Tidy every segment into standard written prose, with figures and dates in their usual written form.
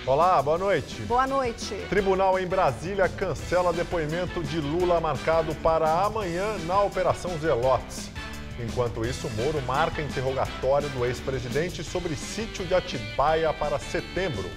Olá, boa noite. Boa noite. Tribunal em Brasília cancela depoimento de Lula marcado para amanhã na Operação Zelotes. Enquanto isso, Moro marca interrogatório do ex-presidente sobre sítio de Atibaia para setembro.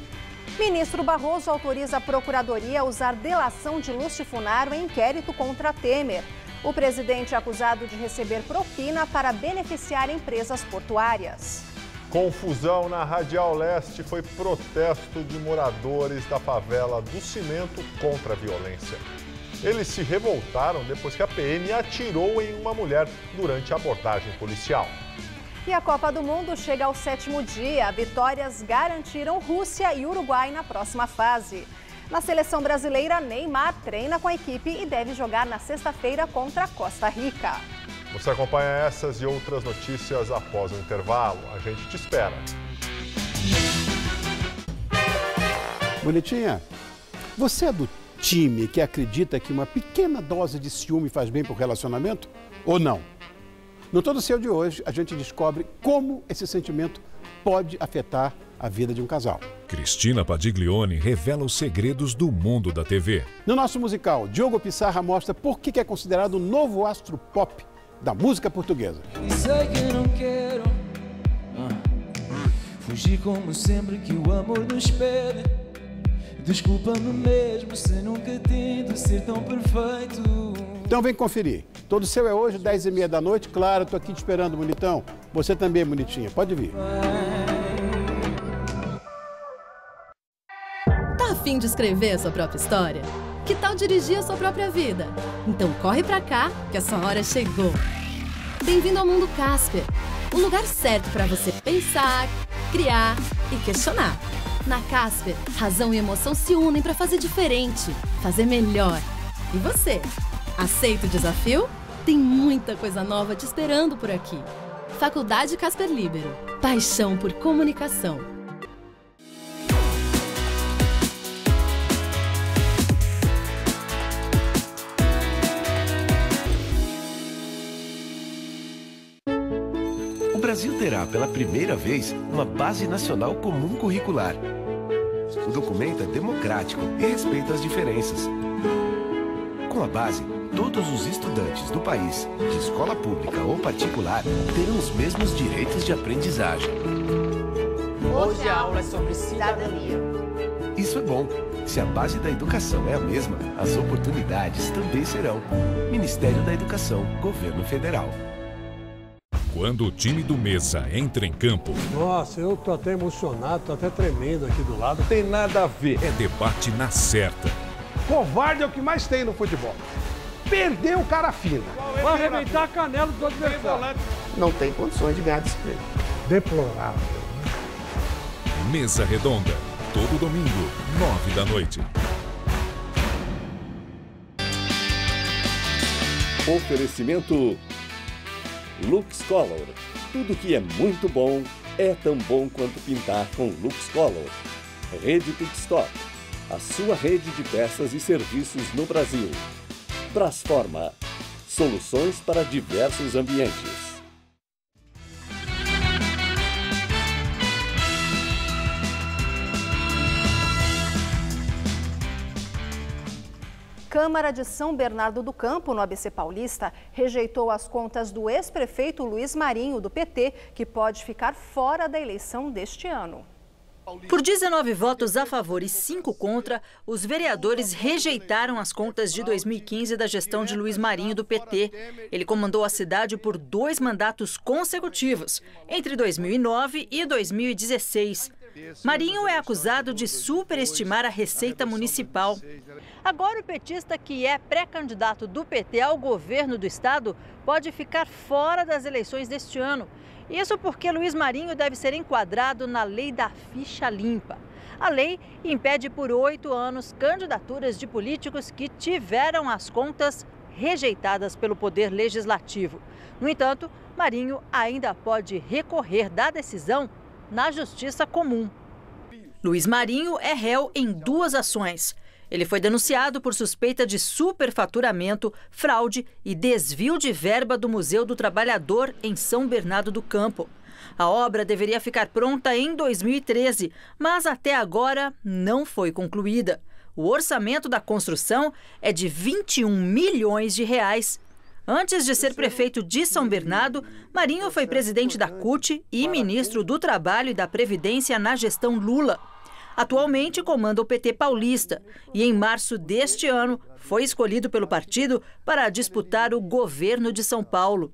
Ministro Barroso autoriza a Procuradoria a usar delação de Lúcio Funaro em inquérito contra Temer. O presidente é acusado de receber propina para beneficiar empresas portuárias. Confusão na Radial Leste foi protesto de moradores da favela do Cimento contra a violência. Eles se revoltaram depois que a PM atirou em uma mulher durante a abordagem policial. E a Copa do Mundo chega ao 7º dia. Vitórias garantiram Rússia e Uruguai na próxima fase. Na seleção brasileira, Neymar treina com a equipe e deve jogar na sexta-feira contra a Costa Rica. Você acompanha essas e outras notícias após o intervalo. A gente te espera. Bonitinha, você é do time que acredita que uma pequena dose de ciúme faz bem para o relacionamento? Ou não? No Todo Seu de hoje, a gente descobre como esse sentimento pode afetar a vida de um casal. Cristina Padiglione revela os segredos do mundo da TV. No nosso musical, Diogo Pissarra mostra por que é considerado o novo astro pop da música portuguesa. Sei que não quero fugir como sempre que o amor nos pede. Desculpa-me mesmo se nunca tento ser tão perfeito. Então vem conferir. Todo Seu é hoje, 10h30 da noite. Claro, tô aqui te esperando, bonitão. Você também, bonitinha. Pode vir. Tá a fim de escrever a sua própria história? Que tal dirigir a sua própria vida? Então corre pra cá, que a sua hora chegou. Bem-vindo ao Mundo Casper. O lugar certo para você pensar, criar e questionar. Na Casper, razão e emoção se unem para fazer diferente, fazer melhor. E você? Aceita o desafio? Tem muita coisa nova te esperando por aqui. Faculdade Casper Libero. Paixão por comunicação. O Brasil terá pela primeira vez uma Base Nacional Comum Curricular. O documento é democrático e respeita as diferenças. Com a base, todos os estudantes do país, de escola pública ou particular, terão os mesmos direitos de aprendizagem. Hoje a aula é sobre cidadania. Isso é bom. Se a base da educação é a mesma, as oportunidades também serão. Ministério da Educação, Governo Federal. Quando o time do Mesa entra em campo... Nossa, eu tô até emocionado, tô até tremendo aqui do lado. Tem nada a ver. É debate na certa. Covarde é o que mais tem no futebol. Perdeu o cara fina. Vai arrebentar a canela do adversário. Não tem condições de ganhar desse prêmio. Deplorável. Mesa Redonda. Todo domingo, 9 da noite. Oferecimento Lux Color. Tudo que é muito bom é tão bom quanto pintar com Lux Color. Rede Pitstop. A sua rede de peças e serviços no Brasil. Brasforma. Soluções para diversos ambientes. Câmara de São Bernardo do Campo, no ABC Paulista, rejeitou as contas do ex-prefeito Luiz Marinho, do PT, que pode ficar fora da eleição deste ano. Por 19 votos a favor e 5 contra, os vereadores rejeitaram as contas de 2015 da gestão de Luiz Marinho, do PT. Ele comandou a cidade por 2 mandatos consecutivos, entre 2009 e 2016. Marinho é acusado de superestimar a receita municipal. Agora o petista, que é pré-candidato do PT ao governo do estado, pode ficar fora das eleições deste ano. Isso porque Luiz Marinho deve ser enquadrado na lei da ficha limpa. A lei impede por 8 anos candidaturas de políticos que tiveram as contas rejeitadas pelo Poder Legislativo. No entanto, Marinho ainda pode recorrer da decisão na Justiça Comum. Luiz Marinho é réu em 2 ações. Ele foi denunciado por suspeita de superfaturamento, fraude e desvio de verba do Museu do Trabalhador em São Bernardo do Campo. A obra deveria ficar pronta em 2013, mas até agora não foi concluída. O orçamento da construção é de 21 milhões de reais. Antes de ser prefeito de São Bernardo, Marinho foi presidente da CUT e ministro do Trabalho e da Previdência na gestão Lula. Atualmente comanda o PT paulista e em março deste ano foi escolhido pelo partido para disputar o governo de São Paulo.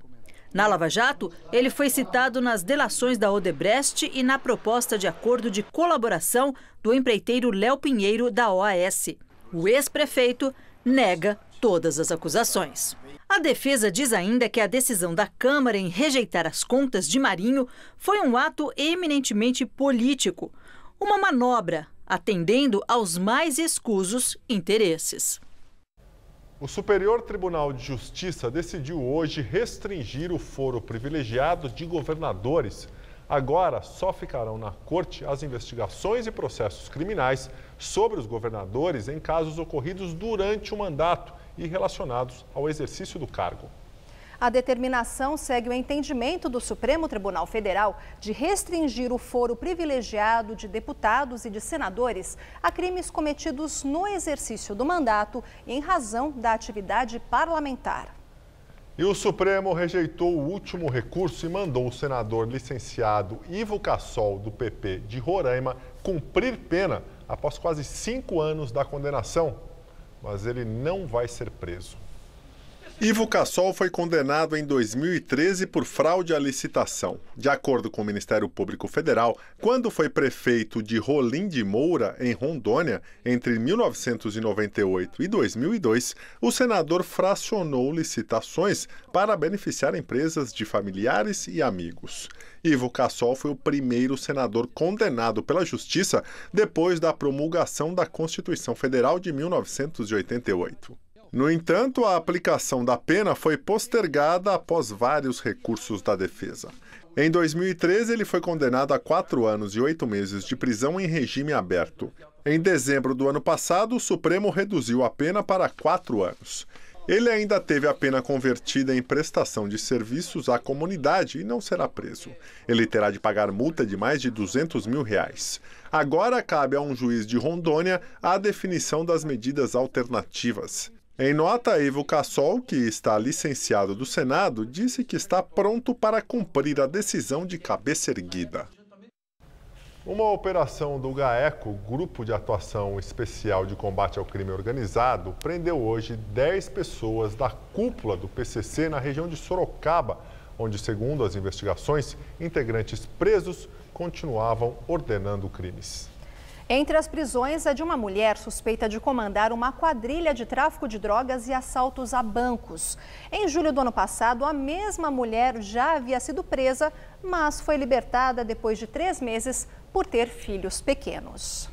Na Lava Jato, ele foi citado nas delações da Odebrecht e na proposta de acordo de colaboração do empreiteiro Léo Pinheiro da OAS. O ex-prefeito nega todas as acusações. A defesa diz ainda que a decisão da Câmara em rejeitar as contas de Marinho foi um ato eminentemente político, uma manobra atendendo aos mais escusos interesses. O Superior Tribunal de Justiça decidiu hoje restringir o foro privilegiado de governadores. Agora só ficarão na corte as investigações e processos criminais sobre os governadores em casos ocorridos durante o mandato e relacionados ao exercício do cargo. A determinação segue o entendimento do Supremo Tribunal Federal de restringir o foro privilegiado de deputados e de senadores a crimes cometidos no exercício do mandato e em razão da atividade parlamentar. E o Supremo rejeitou o último recurso e mandou o senador licenciado Ivo Cassol, do PP de Roraima, cumprir pena após quase 5 anos da condenação. Mas ele não vai ser preso. Ivo Cassol foi condenado em 2013 por fraude à licitação. De acordo com o Ministério Público Federal, quando foi prefeito de Rolim de Moura, em Rondônia, entre 1998 e 2002, o senador fracionou licitações para beneficiar empresas de familiares e amigos. Ivo Cassol foi o primeiro senador condenado pela Justiça depois da promulgação da Constituição Federal de 1988. No entanto, a aplicação da pena foi postergada após vários recursos da defesa. Em 2013, ele foi condenado a 4 anos e 8 meses de prisão em regime aberto. Em dezembro do ano passado, o Supremo reduziu a pena para 4 anos. Ele ainda teve a pena convertida em prestação de serviços à comunidade e não será preso. Ele terá de pagar multa de mais de R$200 mil. Agora cabe a um juiz de Rondônia a definição das medidas alternativas. Em nota, Ivo Cassol, que está licenciado do Senado, disse que está pronto para cumprir a decisão de cabeça erguida. Uma operação do GAECO, Grupo de Atuação Especial de Combate ao Crime Organizado, prendeu hoje 10 pessoas da cúpula do PCC na região de Sorocaba, onde, segundo as investigações, integrantes presos continuavam ordenando crimes. Entre as prisões, a de uma mulher suspeita de comandar uma quadrilha de tráfico de drogas e assaltos a bancos. Em julho do ano passado, a mesma mulher já havia sido presa, mas foi libertada depois de 3 meses por ter filhos pequenos.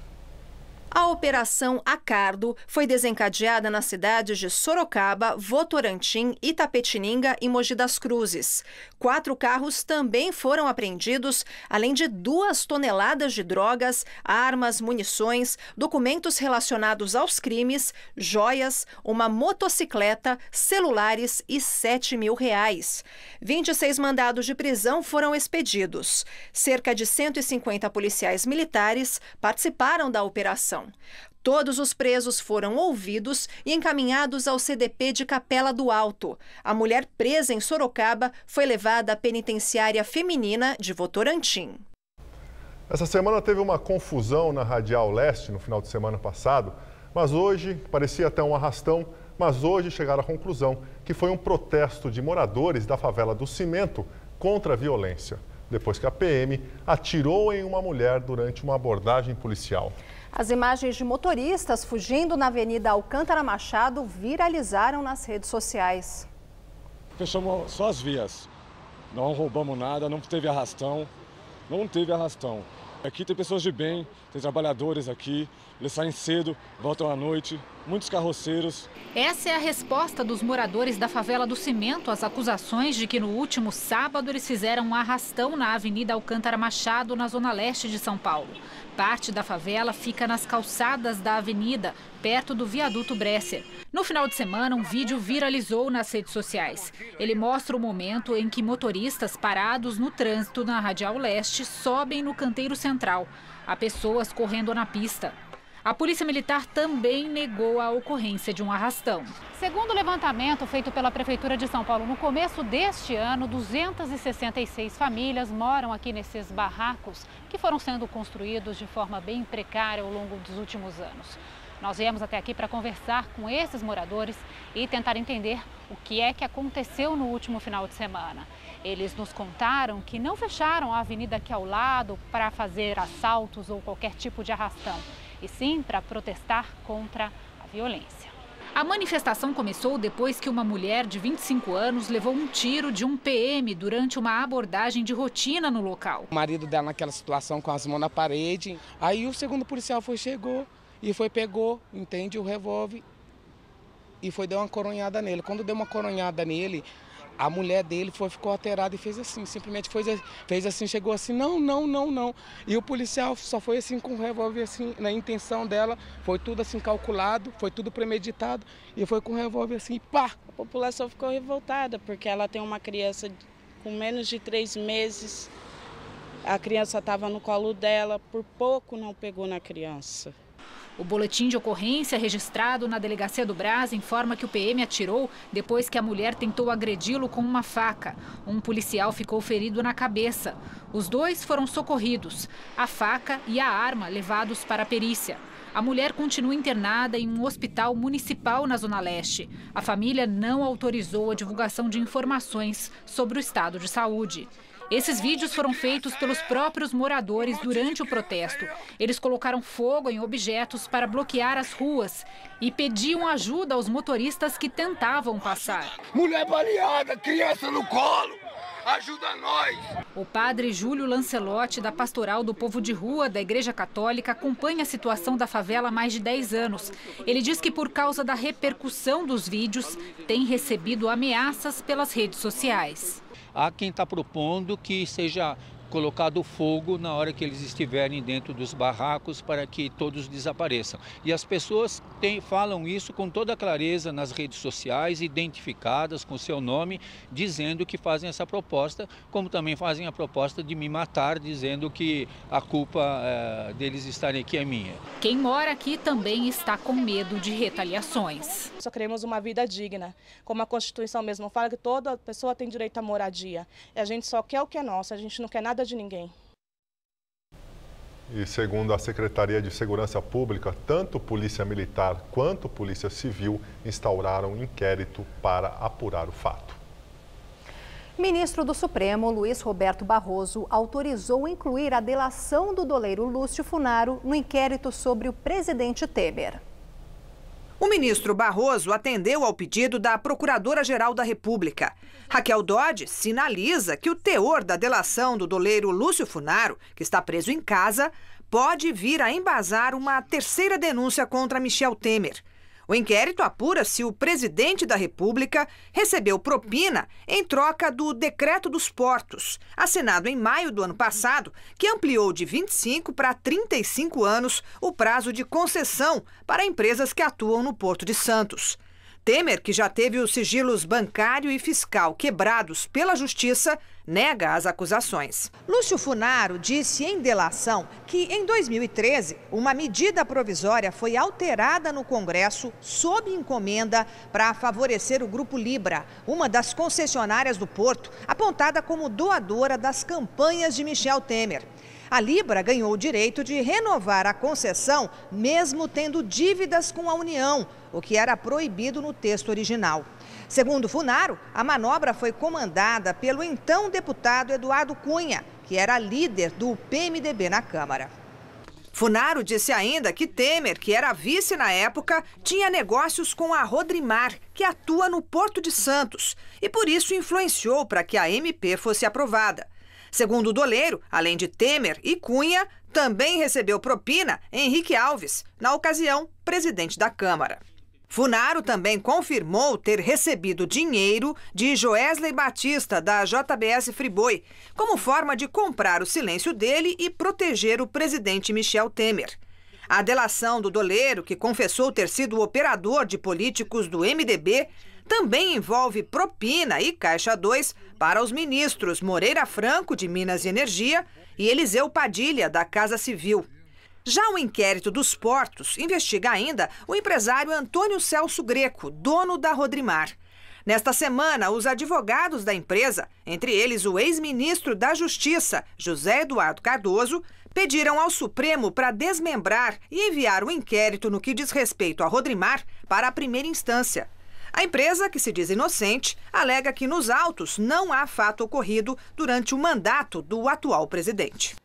A Operação Acardo foi desencadeada nas cidades de Sorocaba, Votorantim, Itapetininga e Mogi das Cruzes. 4 carros também foram apreendidos, além de 2 toneladas de drogas, armas, munições, documentos relacionados aos crimes, joias, uma motocicleta, celulares e R$7 mil. 26 mandados de prisão foram expedidos. Cerca de 150 policiais militares participaram da operação. Todos os presos foram ouvidos e encaminhados ao CDP de Capela do Alto. A mulher presa em Sorocaba foi levada à penitenciária feminina de Votorantim. Essa semana teve uma confusão na Radial Leste no final de semana passado, mas hoje parecia até um arrastão, mas hoje chegaram à conclusão que foi um protesto de moradores da favela do Cimento contra a violência, depois que a PM atirou em uma mulher durante uma abordagem policial. As imagens de motoristas fugindo na Avenida Alcântara Machado viralizaram nas redes sociais. Fechamos só as vias, não roubamos nada, não teve arrastão, Aqui tem pessoas de bem, tem trabalhadores aqui, eles saem cedo, voltam à noite, muitos carroceiros. Essa é a resposta dos moradores da favela do Cimento às acusações de que no último sábado eles fizeram um arrastão na Avenida Alcântara Machado, na zona leste de São Paulo. Parte da favela fica nas calçadas da avenida, perto do viaduto Bresser. No final de semana, um vídeo viralizou nas redes sociais. Ele mostra o momento em que motoristas parados no trânsito na Radial Leste sobem no canteiro central. Há pessoas correndo na pista. A Polícia Militar também negou a ocorrência de um arrastão. Segundo o levantamento feito pela Prefeitura de São Paulo, no começo deste ano, 266 famílias moram aqui nesses barracos que foram sendo construídos de forma bem precária ao longo dos últimos anos. Nós viemos até aqui para conversar com esses moradores e tentar entender o que é que aconteceu no último final de semana. Eles nos contaram que não fecharam a avenida aqui ao lado para fazer assaltos ou qualquer tipo de arrastão, e sim para protestar contra a violência. A manifestação começou depois que uma mulher de 25 anos levou um tiro de um PM durante uma abordagem de rotina no local. O marido dela naquela situação com as mãos na parede, aí o segundo policial chegou e pegou, entende, o revólver e deu uma coronhada nele. Quando deu uma coronhada nele, a mulher dele ficou alterada e fez assim, simplesmente fez assim, chegou assim, não. E o policial só foi assim com o revólver, assim, na intenção dela, foi tudo assim calculado, foi tudo premeditado e foi com o revólver assim, pá! A população ficou revoltada porque ela tem uma criança com menos de 3 meses, a criança estava no colo dela, por pouco não pegou na criança. O boletim de ocorrência registrado na Delegacia do Brás informa que o PM atirou depois que a mulher tentou agredi-lo com uma faca. Um policial ficou ferido na cabeça. Os dois foram socorridos, a faca e a arma levados para a perícia. A mulher continua internada em um hospital municipal na Zona Leste. A família não autorizou a divulgação de informações sobre o estado de saúde. Esses vídeos foram feitos pelos próprios moradores durante o protesto. Eles colocaram fogo em objetos para bloquear as ruas e pediam ajuda aos motoristas que tentavam passar. Mulher baleada, criança no colo, ajuda nós! O padre Júlio Lancelotti, da Pastoral do Povo de Rua da Igreja Católica, acompanha a situação da favela há mais de 10 anos. Ele diz que por causa da repercussão dos vídeos, tem recebido ameaças pelas redes sociais. Há quem está propondo que seja colocado fogo na hora que eles estiverem dentro dos barracos para que todos desapareçam. E as pessoas falam isso com toda clareza nas redes sociais, identificadas com seu nome, dizendo que fazem essa proposta, como também fazem a proposta de me matar, dizendo que a culpa deles estarem aqui é minha. Quem mora aqui também está com medo de retaliações. Só queremos uma vida digna, como a Constituição mesmo fala, que toda pessoa tem direito à moradia. E a gente só quer o que é nosso, a gente não quer nada de ninguém. E segundo a Secretaria de Segurança Pública, tanto Polícia Militar quanto Polícia Civil instauraram um inquérito para apurar o fato. Ministro do Supremo, Luiz Roberto Barroso, autorizou incluir a delação do doleiro Lúcio Funaro no inquérito sobre o presidente Temer. O ministro Barroso atendeu ao pedido da Procuradora-Geral da República. Raquel Dodge sinaliza que o teor da delação do doleiro Lúcio Funaro, que está preso em casa, pode vir a embasar uma terceira denúncia contra Michel Temer. O inquérito apura se o presidente da República recebeu propina em troca do Decreto dos Portos, assinado em maio do ano passado, que ampliou de 25 para 35 anos o prazo de concessão para empresas que atuam no Porto de Santos. Temer, que já teve os sigilos bancário e fiscal quebrados pela Justiça, nega as acusações. Lúcio Funaro disse em delação que, em 2013, uma medida provisória foi alterada no Congresso sob encomenda para favorecer o Grupo Libra, uma das concessionárias do Porto, apontada como doadora das campanhas de Michel Temer. A Libra ganhou o direito de renovar a concessão, mesmo tendo dívidas com a União, o que era proibido no texto original. Segundo Funaro, a manobra foi comandada pelo então deputado Eduardo Cunha, que era líder do PMDB na Câmara. Funaro disse ainda que Temer, que era vice na época, tinha negócios com a Rodrimar, que atua no Porto de Santos, e por isso influenciou para que a MP fosse aprovada. Segundo o doleiro, além de Temer e Cunha, também recebeu propina Henrique Alves, na ocasião, presidente da Câmara. Funaro também confirmou ter recebido dinheiro de Joesley Batista, da JBS Friboi, como forma de comprar o silêncio dele e proteger o presidente Michel Temer. A delação do doleiro, que confessou ter sido o operador de políticos do MDB, também envolve propina e Caixa 2 para os ministros Moreira Franco, de Minas e Energia, e Eliseu Padilha, da Casa Civil. Já o inquérito dos portos investiga ainda o empresário Antônio Celso Greco, dono da Rodrimar. Nesta semana, os advogados da empresa, entre eles o ex-ministro da Justiça, José Eduardo Cardoso, pediram ao Supremo para desmembrar e enviar o inquérito no que diz respeito à Rodrimar para a primeira instância. A empresa, que se diz inocente, alega que nos autos não há fato ocorrido durante o mandato do atual presidente.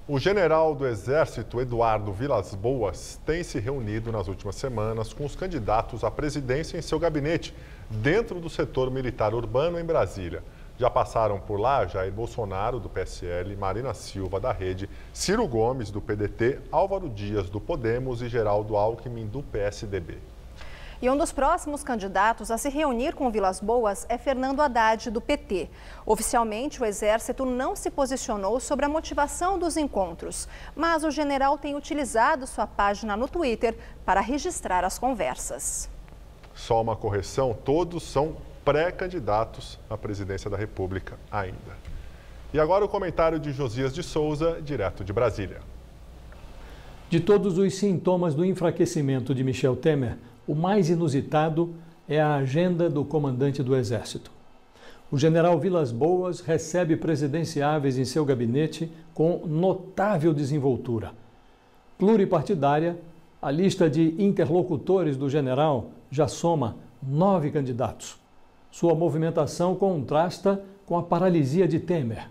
O general do Exército, Eduardo Vilas Boas, tem se reunido nas últimas semanas com os candidatos à presidência em seu gabinete, dentro do setor militar urbano em Brasília. Já passaram por lá Jair Bolsonaro, do PSL, Marina Silva, da Rede, Ciro Gomes, do PDT, Álvaro Dias, do Podemos e Geraldo Alckmin, do PSDB. E um dos próximos candidatos a se reunir com Vilas Boas é Fernando Haddad, do PT. Oficialmente, o Exército não se posicionou sobre a motivação dos encontros, mas o general tem utilizado sua página no Twitter para registrar as conversas. Só uma correção, todos são pré-candidatos à presidência da República ainda. E agora o comentário de Josias de Souza, direto de Brasília. De todos os sintomas do enfraquecimento de Michel Temer, o mais inusitado é a agenda do comandante do Exército. O general Vilas Boas recebe presidenciáveis em seu gabinete com notável desenvoltura. Pluripartidária, a lista de interlocutores do general já soma 9 candidatos. Sua movimentação contrasta com a paralisia de Temer,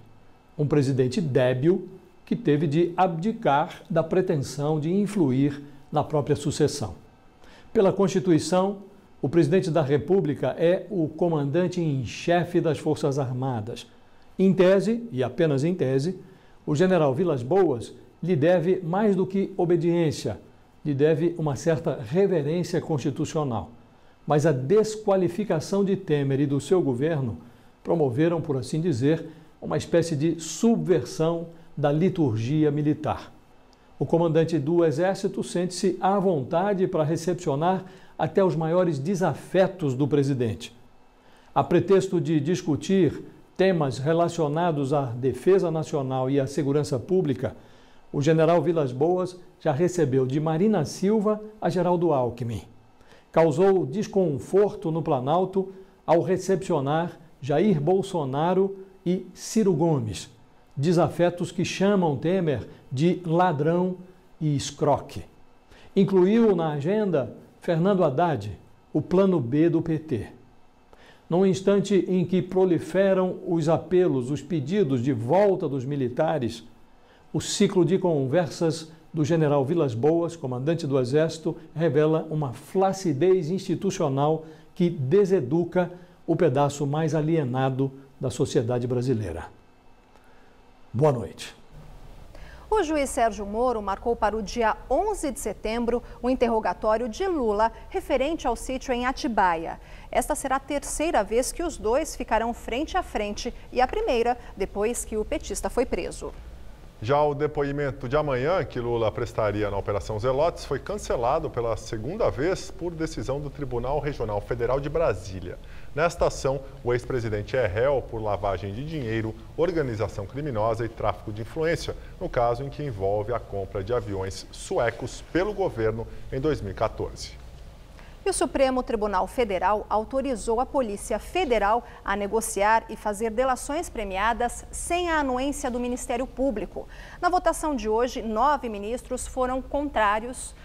um presidente débil que teve de abdicar da pretensão de influir na própria sucessão. Pela Constituição, o presidente da República é o comandante em chefe das Forças Armadas. Em tese, e apenas em tese, o general Vilas Boas lhe deve mais do que obediência, lhe deve uma certa reverência constitucional. Mas a desqualificação de Temer e do seu governo promoveram, por assim dizer, uma espécie de subversão da liturgia militar. O comandante do Exército sente-se à vontade para recepcionar até os maiores desafetos do presidente. A pretexto de discutir temas relacionados à defesa nacional e à segurança pública, o general Vilas Boas já recebeu de Marina Silva a Geraldo Alckmin. Causou desconforto no Planalto ao recepcionar Jair Bolsonaro e Ciro Gomes, desafetos que chamam Temer de ladrão e escroque. Incluiu na agenda Fernando Haddad, o plano B do PT. Num instante em que proliferam os apelos, os pedidos de volta dos militares, o ciclo de conversas do general Vilas Boas, comandante do Exército, revela uma flacidez institucional que deseduca o pedaço mais alienado da sociedade brasileira. Boa noite. O juiz Sérgio Moro marcou para o dia 11 de setembro o interrogatório de Lula referente ao sítio em Atibaia. Esta será a terceira vez que os dois ficarão frente a frente e a primeira depois que o petista foi preso. Já o depoimento de amanhã, que Lula prestaria na Operação Zelotes, foi cancelado pela segunda vez por decisão do Tribunal Regional Federal de Brasília. Nesta ação, o ex-presidente é réu por lavagem de dinheiro, organização criminosa e tráfico de influência, no caso em que envolve a compra de aviões suecos pelo governo em 2014. E o Supremo Tribunal Federal autorizou a Polícia Federal a negociar e fazer delações premiadas sem a anuência do Ministério Público. Na votação de hoje, 9 ministros foram contrários.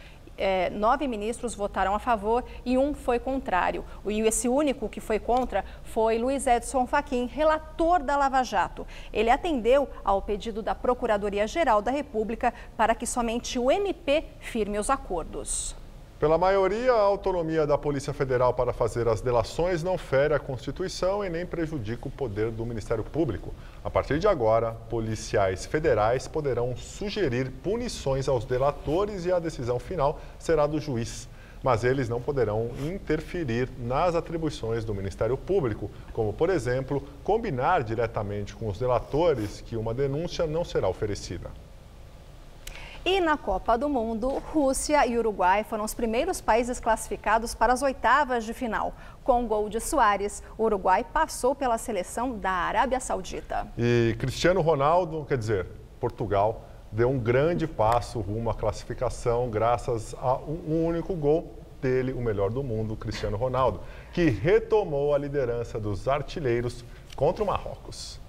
9 ministros votaram a favor e 1 foi contrário. E esse único que foi contra foi Luiz Edson Fachin, relator da Lava Jato. Ele atendeu ao pedido da Procuradoria-Geral da República para que somente o MP firme os acordos. Pela maioria, a autonomia da Polícia Federal para fazer as delações não fere a Constituição e nem prejudica o poder do Ministério Público. A partir de agora, policiais federais poderão sugerir punições aos delatores e a decisão final será do juiz. Mas eles não poderão interferir nas atribuições do Ministério Público, como, por exemplo, combinar diretamente com os delatores que uma denúncia não será oferecida. E na Copa do Mundo, Rússia e Uruguai foram os primeiros países classificados para as oitavas de final. Com o gol de Soares, o Uruguai passou pela seleção da Arábia Saudita. E Cristiano Ronaldo, Portugal, deu um grande passo rumo à classificação graças a um único gol dele, o melhor do mundo, Cristiano Ronaldo, que retomou a liderança dos artilheiros contra o Marrocos.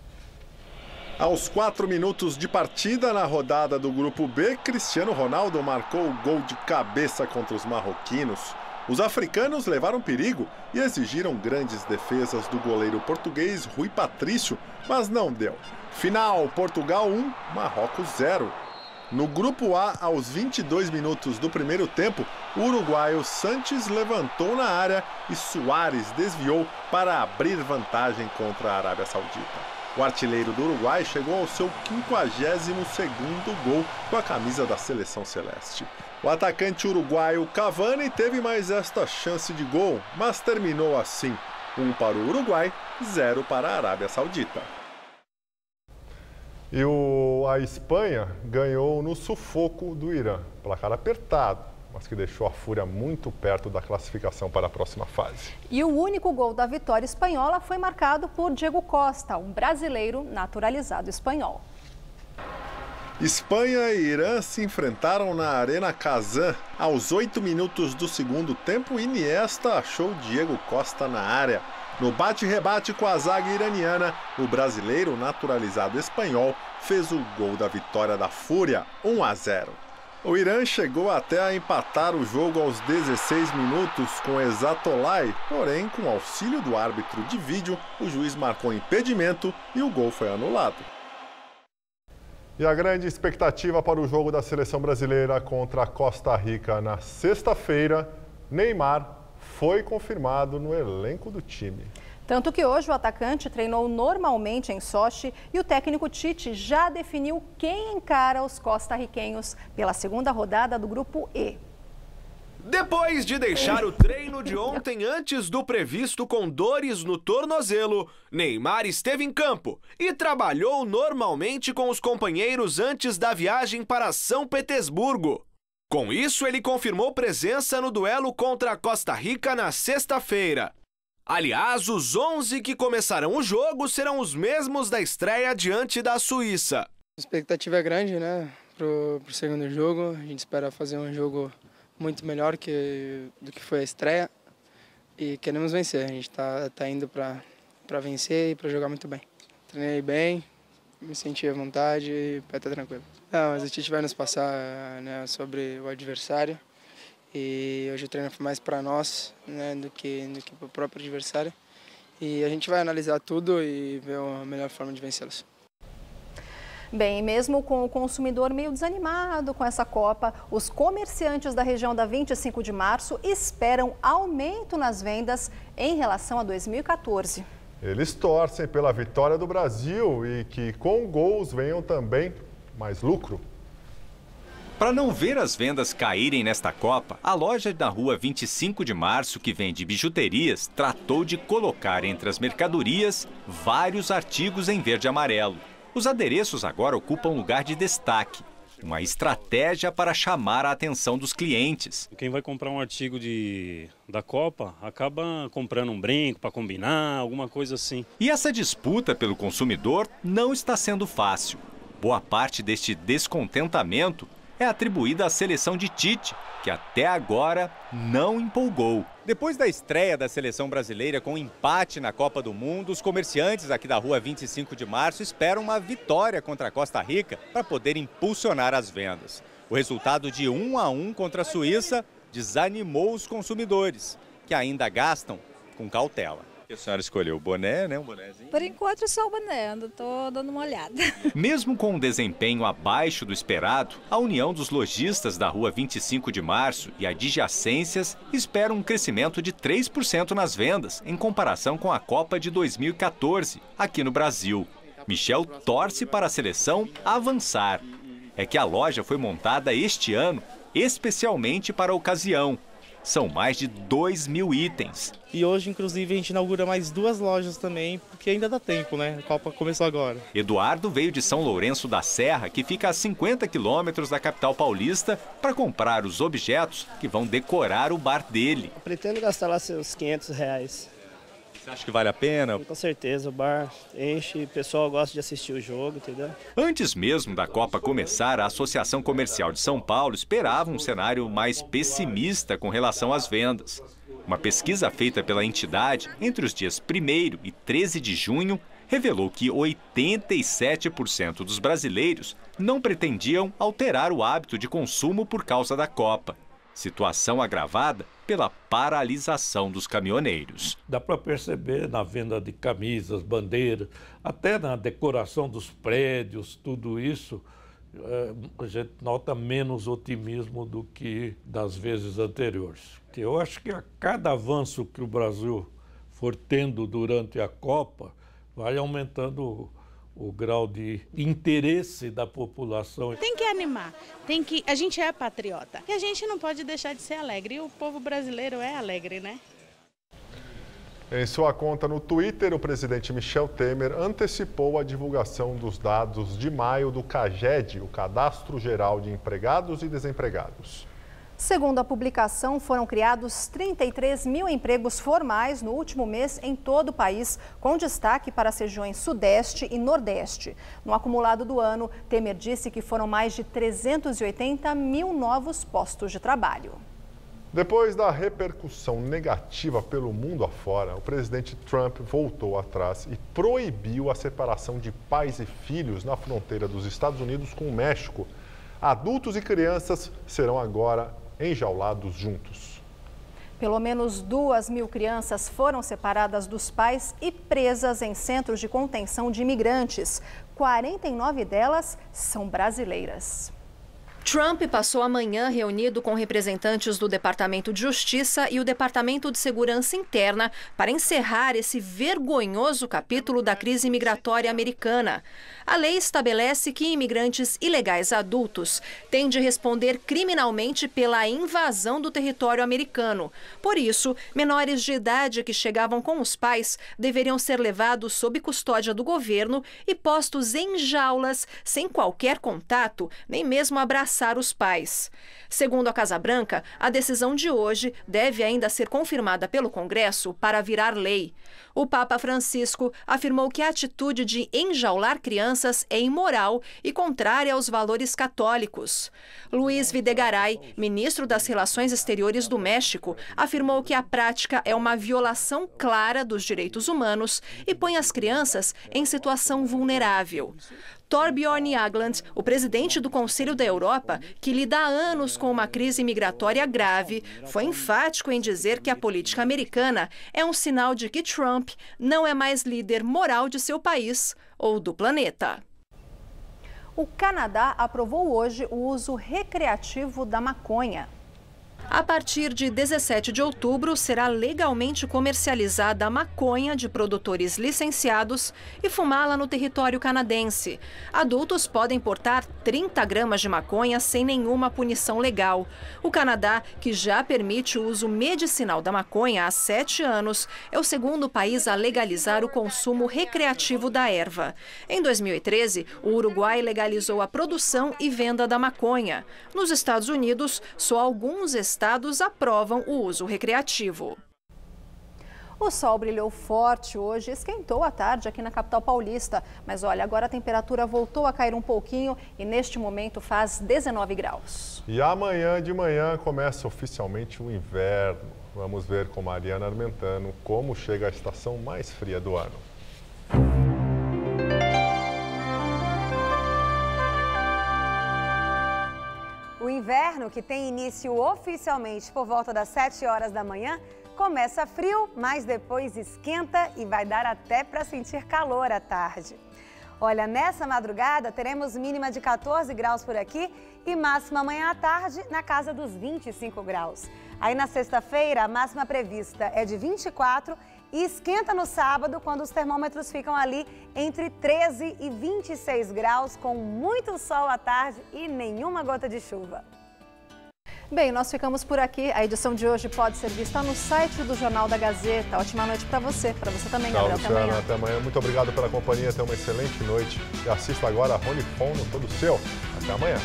Aos 4 minutos de partida na rodada do Grupo B, Cristiano Ronaldo marcou o gol de cabeça contra os marroquinos. Os africanos levaram perigo e exigiram grandes defesas do goleiro português Rui Patrício, mas não deu. Final, Portugal 1, Marrocos 0. No Grupo A, aos 22 minutos do primeiro tempo, o uruguaio Sanches levantou na área e Soares desviou para abrir vantagem contra a Arábia Saudita. O artilheiro do Uruguai chegou ao seu 52º gol com a camisa da seleção celeste. O atacante uruguaio Cavani teve mais esta chance de gol, mas terminou assim: 1 para o Uruguai, 0 para a Arábia Saudita. E a Espanha ganhou no sufoco do Irã, placar apertado, mas que deixou a Fúria muito perto da classificação para a próxima fase. E o único gol da vitória espanhola foi marcado por Diego Costa, um brasileiro naturalizado espanhol. Espanha e Irã se enfrentaram na Arena Kazan. Aos 8 minutos do segundo tempo, Iniesta achou Diego Costa na área. No bate-rebate com a zaga iraniana, o brasileiro naturalizado espanhol fez o gol da vitória da Fúria, 1-0. O Irã chegou até a empatar o jogo aos 16 minutos com Ezatolai, porém, com auxílio do árbitro de vídeo, o juiz marcou impedimento e o gol foi anulado. E a grande expectativa para o jogo da seleção brasileira contra a Costa Rica na sexta-feira, Neymar foi confirmado no elenco do time. Tanto que hoje o atacante treinou normalmente em Sochi e o técnico Tite já definiu quem encara os costarriquenhos pela segunda rodada do Grupo E. Depois de deixar o treino de ontem antes do previsto com dores no tornozelo, Neymar esteve em campo e trabalhou normalmente com os companheiros antes da viagem para São Petersburgo. Com isso, ele confirmou presença no duelo contra a Costa Rica na sexta-feira. Aliás, os 11 que começarão o jogo serão os mesmos da estreia diante da Suíça. A expectativa é grande, né, pro segundo jogo. A gente espera fazer um jogo muito melhor do que foi a estreia e queremos vencer. A gente tá indo para vencer e para jogar muito bem. Treinei bem, me senti à vontade e o pé tá tranquilo. Não, mas a gente vai nos passar, né, sobre o adversário. E hoje o treino foi mais para nós, né, do que para o próprio adversário. E a gente vai analisar tudo e ver a melhor forma de vencê-los. Bem, mesmo com o consumidor meio desanimado com essa Copa, os comerciantes da região da 25 de março esperam aumento nas vendas em relação a 2014. Eles torcem pela vitória do Brasil e que com gols venham também mais lucro. Para não ver as vendas caírem nesta Copa, a loja da rua 25 de março, que vende bijuterias, tratou de colocar entre as mercadorias vários artigos em verde e amarelo. Os adereços agora ocupam lugar de destaque, uma estratégia para chamar a atenção dos clientes. Quem vai comprar um artigo da Copa acaba comprando um brinco para combinar, alguma coisa assim. E essa disputa pelo consumidor não está sendo fácil. Boa parte deste descontentamento é atribuída à seleção de Tite, que até agora não empolgou. Depois da estreia da seleção brasileira com empate na Copa do Mundo, os comerciantes aqui da rua 25 de março esperam uma vitória contra a Costa Rica para poder impulsionar as vendas. O resultado de 1-1 contra a Suíça desanimou os consumidores, que ainda gastam com cautela. A senhora escolheu o boné, né? Um bonézinho. Por enquanto, só o boné, ainda estou dando uma olhada. Mesmo com um desempenho abaixo do esperado, a União dos Lojistas da Rua 25 de Março e adjacências esperam um crescimento de 3% nas vendas, em comparação com a Copa de 2014, aqui no Brasil. Michel torce para a seleção avançar. É que a loja foi montada este ano especialmente para a ocasião. São mais de 2.000 itens. E hoje, inclusive, a gente inaugura mais 2 lojas também, porque ainda dá tempo, né? A Copa começou agora. Eduardo veio de São Lourenço da Serra, que fica a 50 quilômetros da capital paulista, para comprar os objetos que vão decorar o bar dele. Eu pretendo gastar lá seus R$500. Você acha que vale a pena? Com certeza, o bar enche, o pessoal gosta de assistir o jogo, entendeu? Antes mesmo da Copa começar, a Associação Comercial de São Paulo esperava um cenário mais pessimista com relação às vendas. Uma pesquisa feita pela entidade entre os dias 1º e 13 de junho revelou que 87% dos brasileiros não pretendiam alterar o hábito de consumo por causa da Copa. Situação agravada pela paralisação dos caminhoneiros. Dá para perceber na venda de camisas, bandeiras, até na decoração dos prédios, tudo isso, a gente nota menos otimismo do que das vezes anteriores. Eu acho que a cada avanço que o Brasil for tendo durante a Copa, vai aumentando o grau de interesse da população. Tem que animar, a gente é patriota e a gente não pode deixar de ser alegre, e o povo brasileiro é alegre, né? Em sua conta no Twitter, o presidente Michel Temer antecipou a divulgação dos dados de maio do CAGED, o Cadastro Geral de Empregados e Desempregados. Segundo a publicação, foram criados 33 mil empregos formais no último mês em todo o país, com destaque para as regiões Sudeste e Nordeste. No acumulado do ano, Temer disse que foram mais de 380 mil novos postos de trabalho. Depois da repercussão negativa pelo mundo afora, o presidente Trump voltou atrás e proibiu a separação de pais e filhos na fronteira dos Estados Unidos com o México. Adultos e crianças serão agora enjaulados juntos. Pelo menos 2.000 crianças foram separadas dos pais e presas em centros de contenção de imigrantes. 49 delas são brasileiras. Trump passou a manhã reunido com representantes do Departamento de Justiça e o Departamento de Segurança Interna para encerrar esse vergonhoso capítulo da crise migratória americana. A lei estabelece que imigrantes ilegais adultos têm de responder criminalmente pela invasão do território americano. Por isso, menores de idade que chegavam com os pais deveriam ser levados sob custódia do governo e postos em jaulas sem qualquer contato, nem mesmo abraçar os pais. Segundo a Casa Branca, a decisão de hoje deve ainda ser confirmada pelo Congresso para virar lei. O Papa Francisco afirmou que a atitude de enjaular crianças é imoral e contrária aos valores católicos. Luiz Videgaray, ministro das Relações Exteriores do México, afirmou que a prática é uma violação clara dos direitos humanos e põe as crianças em situação vulnerável. Thorbjørn Jagland, o presidente do Conselho da Europa, que lida há anos com uma crise migratória grave, foi enfático em dizer que a política americana é um sinal de que Trump não é mais líder moral de seu país ou do planeta. O Canadá aprovou hoje o uso recreativo da maconha. A partir de 17 de outubro, será legalmente comercializada a maconha de produtores licenciados e fumá-la no território canadense. Adultos podem portar 30 gramas de maconha sem nenhuma punição legal. O Canadá, que já permite o uso medicinal da maconha há 7 anos, é o segundo país a legalizar o consumo recreativo da erva. Em 2013, o Uruguai legalizou a produção e venda da maconha. Nos Estados Unidos, só alguns estados aprovam o uso recreativo. O sol brilhou forte hoje, esquentou à tarde aqui na capital paulista. Mas olha, agora a temperatura voltou a cair um pouquinho e neste momento faz 19 graus. E amanhã de manhã começa oficialmente o inverno. Vamos ver com Mariana Armentano como chega a estação mais fria do ano. O inverno, que tem início oficialmente por volta das 7 horas da manhã, começa frio, mas depois esquenta e vai dar até para sentir calor à tarde. Olha, nessa madrugada teremos mínima de 14 graus por aqui e máxima amanhã à tarde na casa dos 25 graus. Aí na sexta-feira a máxima prevista é de 24 e esquenta no sábado, quando os termômetros ficam ali entre 13 e 26 graus, com muito sol à tarde e nenhuma gota de chuva. Bem, nós ficamos por aqui. A edição de hoje pode ser vista no site do Jornal da Gazeta. Ótima noite para você também, Tchau, Gabriel. Luciana, até amanhã. até amanhã. Muito obrigado pela companhia, tenha uma excelente noite. E assista agora a Rony Fono, todo seu. Até amanhã.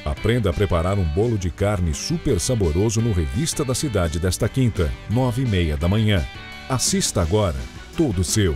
Aprenda a preparar um bolo de carne super saboroso no Revista da Cidade desta quinta, 9h30 da manhã. Assista agora, todo seu.